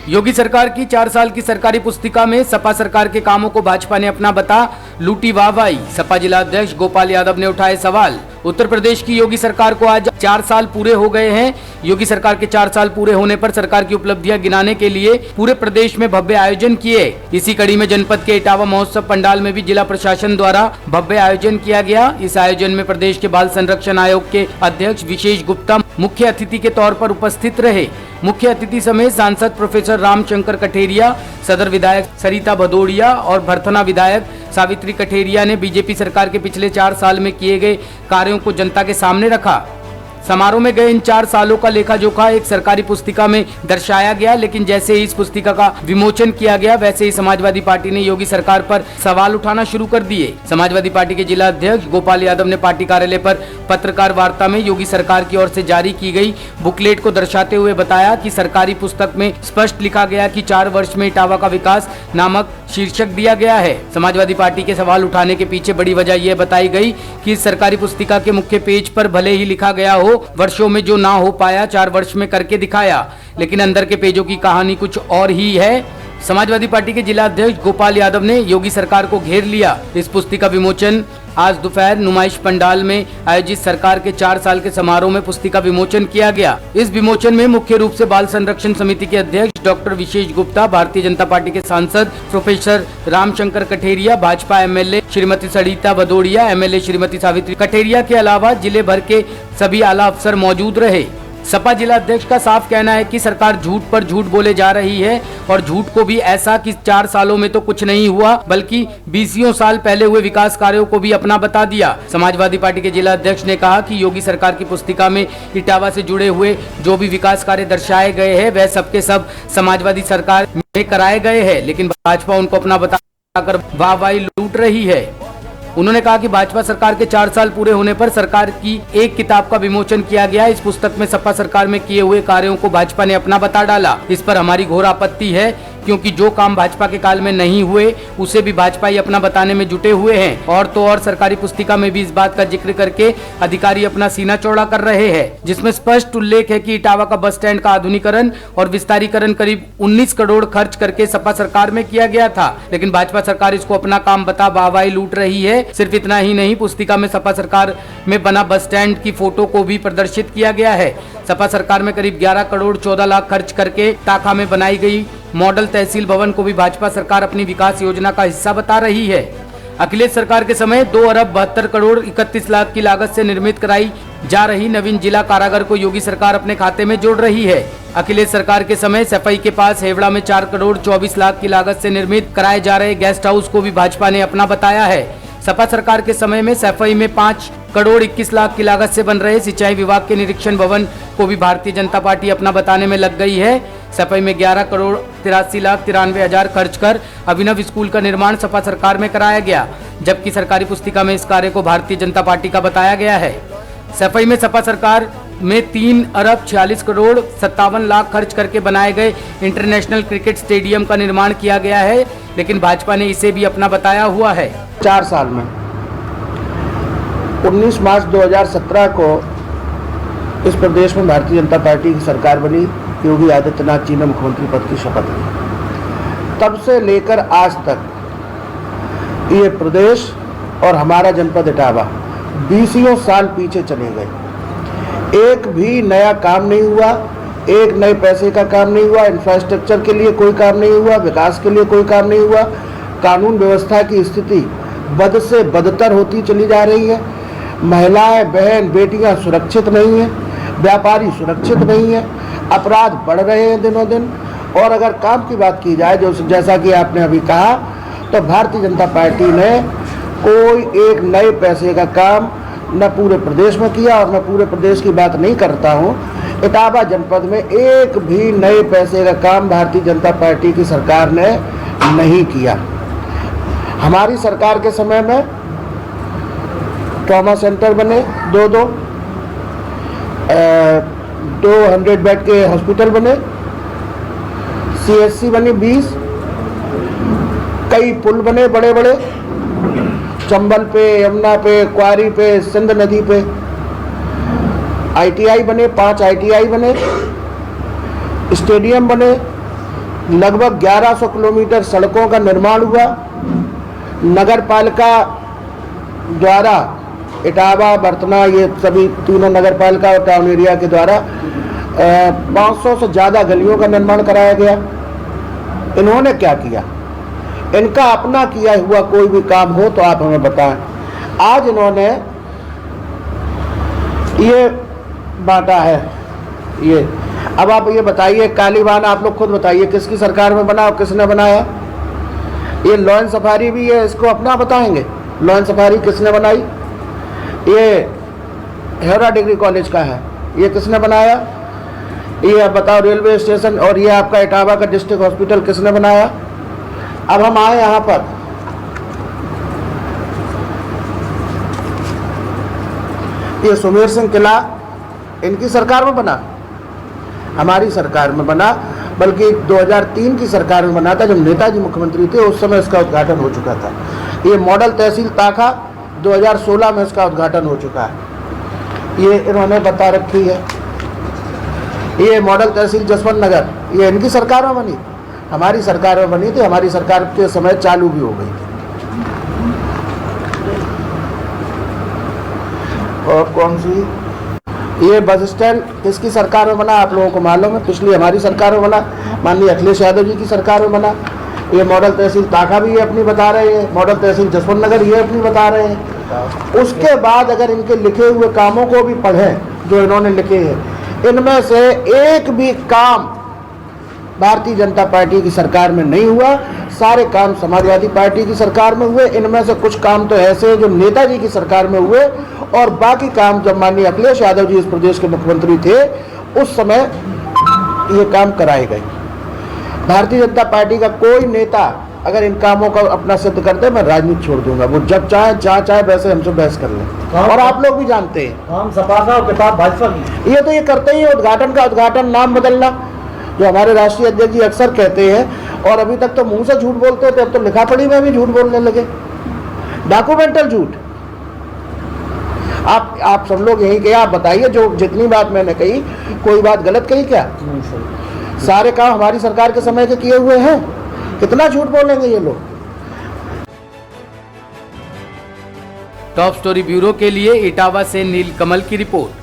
योगी सरकार की 4 साल की सरकारी पुस्तिका में सपा सरकार के कामों को भाजपा ने अपना बता लूटी वाहवाही। सपा जिला अध्यक्ष गोपाल यादव ने उठाए सवाल। उत्तर प्रदेश की योगी सरकार को आज 4 साल पूरे हो गए हैं। योगी सरकार के 4 साल पूरे होने पर सरकार की उपलब्धियां गिनाने के लिए पूरे प्रदेश में भव्य आयोजन किए। इसी कड़ी में जनपद के इटावा महोत्सव पंडाल में भी जिला प्रशासन द्वारा भव्य आयोजन किया गया। इस आयोजन में प्रदेश के बाल संरक्षण आयोग के अध्यक्ष विशेष गुप्ता मुख्य अतिथि के तौर पर उपस्थित रहे। मुख्य अतिथि समेत सांसद प्रोफेसर रामशंकर कठेरिया, सदर विधायक सरिता भदौड़िया और भरथना विधायक सावित्री कठेरिया ने बीजेपी सरकार के पिछले 4 साल में किए गए कार्यों को जनता के सामने रखा। समारोह में गए इन 4 सालों का लेखा जोखा एक सरकारी पुस्तिका में दर्शाया गया, लेकिन जैसे ही इस पुस्तिका का विमोचन किया गया वैसे ही समाजवादी पार्टी ने योगी सरकार पर सवाल उठाना शुरू कर दिए। समाजवादी पार्टी के जिला अध्यक्ष गोपाल यादव ने पार्टी कार्यालय पर पत्रकार वार्ता में योगी सरकार की ओर से जारी की गई बुकलेट को दर्शाते हुए बताया कि सरकारी पुस्तक में स्पष्ट लिखा गया कि 4 वर्ष में इटावा का विकास नामक शीर्षक दिया गया है। समाजवादी पार्टी के सवाल उठाने के पीछे बड़ी वजह यह बताई गई कि इस सरकारी पुस्तिका के मुख्य पेज पर भले ही लिखा गया हो वर्षों में जो ना हो पाया 4 वर्ष में करके दिखाया, लेकिन अंदर के पेजों की कहानी कुछ और ही है। समाजवादी पार्टी के जिला अध्यक्ष गोपाल यादव ने योगी सरकार को घेर लिया। इस पुस्तिका विमोचन आज दोपहर नुमाइश पंडाल में आयोजित सरकार के 4 साल के समारोह में पुस्तिका विमोचन किया गया। इस विमोचन में मुख्य रूप से बाल संरक्षण समिति के अध्यक्ष डॉक्टर विशेष गुप्ता, भारतीय जनता पार्टी के सांसद professor Ramshankar Katheria, Bhajpa MLA Shrimati Sarita भदौड़िया, MLA Shrimati Savitri Katheria के अलावा जिले भर के सभी आला अफसर मौजूद रहे। सपा जिला अध्यक्ष का साफ कहना है कि सरकार झूठ पर झूठ बोले जा रही है और झूठ को भी ऐसा कि 4 सालों में तो कुछ नहीं हुआ बल्कि 20 साल पहले हुए विकास कार्यों को भी अपना बता दिया। समाजवादी पार्टी के जिला अध्यक्ष ने कहा कि योगी सरकार की पुस्तिका में इटावा से जुड़े हुए जो भी विकास कार्य दर्शाए गए हैं वह सबके सब समाजवादी सरकार में कराए गए हैं, लेकिन भाजपा उनको अपना बताकर वाहवाही लूट रही है। उन्होंने कहा कि भाजपा सरकार के 4 साल पूरे होने पर सरकार की एक किताब का विमोचन किया गया। इस पुस्तक में सपा सरकार में किए हुए कार्यों को भाजपा ने अपना बता डाला। इस पर हमारी घोर आपत्ति है, क्योंकि जो काम भाजपा के काल में नहीं हुए उसे भी भाजपा ही अपना बताने में जुटे हुए हैं। और तो और सरकारी पुस्तिका में भी इस बात का जिक्र करके अधिकारी अपना सीना चौड़ा कर रहे हैं, जिसमें स्पष्ट उल्लेख है कि इटावा का बस स्टैंड का आधुनिकीकरण और विस्तारीकरण करीब 19 करोड़ खर्च करके सपा सरकार में किया गया था, लेकिन भाजपा सरकार इसको अपना काम बता वाहवाही लूट रही है। सिर्फ इतना ही नहीं, पुस्तिका में सपा सरकार में बना बस स्टैंड की फोटो को भी प्रदर्शित किया गया है। सपा सरकार में करीब 11 करोड़ 14 लाख खर्च करके टाका में बनाई गई मॉडल तहसील भवन को भी भाजपा सरकार अपनी विकास योजना का हिस्सा बता रही है। अखिलेश सरकार के समय 2 अरब 72 करोड़ 31 लाख की लागत से निर्मित कराई जा रही नवीन जिला कारागार को योगी सरकार अपने खाते में जोड़ रही है। अखिलेश सरकार के समय सफाई के पास हेवड़ा में 4 करोड़ 24 लाख की लागत से निर्मित कराए जा रहे गेस्ट हाउस को भी भाजपा ने अपना बताया है। सपा सरकार के समय में सफाई में 5 करोड़ 21 लाख की लागत से बन रहे सिंचाई विभाग के निरीक्षण भवन को भी भारतीय जनता पार्टी अपना बताने में लग गई है। सफाई में 11 करोड़ 83 लाख 93 हजार खर्च कर अभिनव स्कूल का निर्माण सपा सरकार में कराया गया, जबकि सरकारी पुस्तिका में इस कार्य को भारतीय जनता पार्टी का बताया गया है। सफाई में सपा सरकार में 3 अरब 46 करोड़ 57 लाख खर्च करके बनाए गए इंटरनेशनल क्रिकेट स्टेडियम का निर्माण किया गया है, लेकिन भाजपा ने इसे भी अपना बताया हुआ है। 4 साल में 19 मार्च 2017 को इस प्रदेश में भारतीय जनता पार्टी की सरकार बनी। योगी आदित्यनाथ जी ने मुख्यमंत्री पद की शपथ ली। तब से लेकर आज तक ये प्रदेश और हमारा जनपद इटावा 20 साल पीछे चले गए। एक भी नया काम नहीं हुआ, एक नए पैसे का काम नहीं हुआ, इंफ्रास्ट्रक्चर के लिए कोई काम नहीं हुआ, विकास के लिए कोई काम नहीं हुआ। कानून व्यवस्था की स्थिति बद से बदतर होती चली जा रही है। महिलाएं, बहन, बेटियां सुरक्षित नहीं हैं, व्यापारी सुरक्षित नहीं है, अपराध बढ़ रहे हैं दिनों दिन। और अगर काम की बात की जाए, जो जैसा कि आपने अभी कहा, तो भारतीय जनता पार्टी ने कोई एक नए पैसे का काम न पूरे प्रदेश में किया, और मैं पूरे प्रदेश की बात नहीं करता हूँ। इटावा जनपद में एक भी नए पैसे का काम भारतीय जनता पार्टी की सरकार ने नहीं किया। हमारी सरकार के समय में ट्रॉमा सेंटर बने 200 बेड के हॉस्पिटल बने, CHC बनी 20, कई पुल बने बड़े बड़े, चंबल पे, यमुना पे, क्वारी पे, सिंध नदी पे। ITI बने, 5 ITI बने, स्टेडियम बने, लगभग 1100 किलोमीटर सड़कों का निर्माण हुआ। नगर पालिका द्वारा इटावा, बर्तना, ये सभी तीनों नगर पालिका और टाउन एरिया के द्वारा 500 से ज़्यादा गलियों का निर्माण कराया गया। इन्होंने क्या किया? इनका अपना किया हुआ कोई भी काम हो तो आप हमें बताएं। आज इन्होंने ये बांटा है। ये अब आप ये बताइए, कालीबान आप लोग खुद बताइए किसकी सरकार में बना और किसने बनाया? ये लॉ एंड सफारी भी है, इसको अपना बताएंगे। लॉ एंड सफारी किसने बनाई? ये हेरा डिग्री कॉलेज का है, ये किसने बनाया? ये आप बताओ रेलवे स्टेशन और ये आपका इटावा का डिस्ट्रिक्ट हॉस्पिटल किसने बनाया? अब हम आए यहाँ पर, ये सुमेर सिंह किला इनकी सरकार में बना, हमारी सरकार में बना, बल्कि 2003 की सरकार में बना था जब नेताजी मुख्यमंत्री थे, उस समय इसका उद्घाटन हो चुका था। ये मॉडल तहसील ताखा 2016 में इसका उद्घाटन हो चुका है, ये इन्होंने बता रखी है। ये मॉडल तहसील जसवंत नगर, ये इनकी सरकार में बनी, हमारी सरकार में बनी थी, हमारी सरकार के समय चालू भी हो गई थी। और कौन सी? ये बस स्टैंड किसकी सरकार में बना? आप लोगों को मालूम है, पिछली हमारी सरकार में बना, माननीय अखिलेश यादव जी की सरकार में बना। ये मॉडल तहसील ताखा भी ये अपनी बता रहे हैं, मॉडल तहसील जसवंत नगर ये अपनी बता रहे हैं। उसके बाद अगर इनके लिखे हुए कामों को भी पढ़ें जो इन्होंने लिखे हैं, इनमें से एक भी काम भारतीय जनता पार्टी की सरकार में नहीं हुआ, सारे काम समाजवादी पार्टी की सरकार में हुए। इनमें से कुछ काम तो ऐसे जो नेताजी की सरकार में हुए, और बाकी काम जब माननीय अखिलेश यादव जी इस प्रदेश के मुख्यमंत्री थे उस समय ये काम कराए गए। भारतीय जनता पार्टी का कोई नेता अगर इन कामों को अपना सिद्ध कर दे, मैं राजनीति छोड़ दूंगा। वो जब चाहे जहाँ चाहे वैसे हमसे बहस कर लें, और आप लोग भी जानते हैं हम सपा का और किताब भाजपा की। ये तो ये करते ही, उद्घाटन का उद्घाटन, नाम बदलना, जो हमारे राष्ट्रीय अध्यक्ष जी अक्सर कहते हैं, और अभी तक तो मुंह से झूठ बोलते थे, अब तो लिखा पढ़ी में भी झूठ बोलने लगे, डॉक्यूमेंटल झूठ। आप सब लोग यही कहे, आप बताइए जो जितनी बात मैंने कही, कोई बात गलत कही क्या? सारे काम हमारी सरकार के समय के किए हुए हैं, कितना झूठ बोलेंगे ये लोग। टॉप स्टोरी ब्यूरो के लिए इटावा से नीलकमल की रिपोर्ट।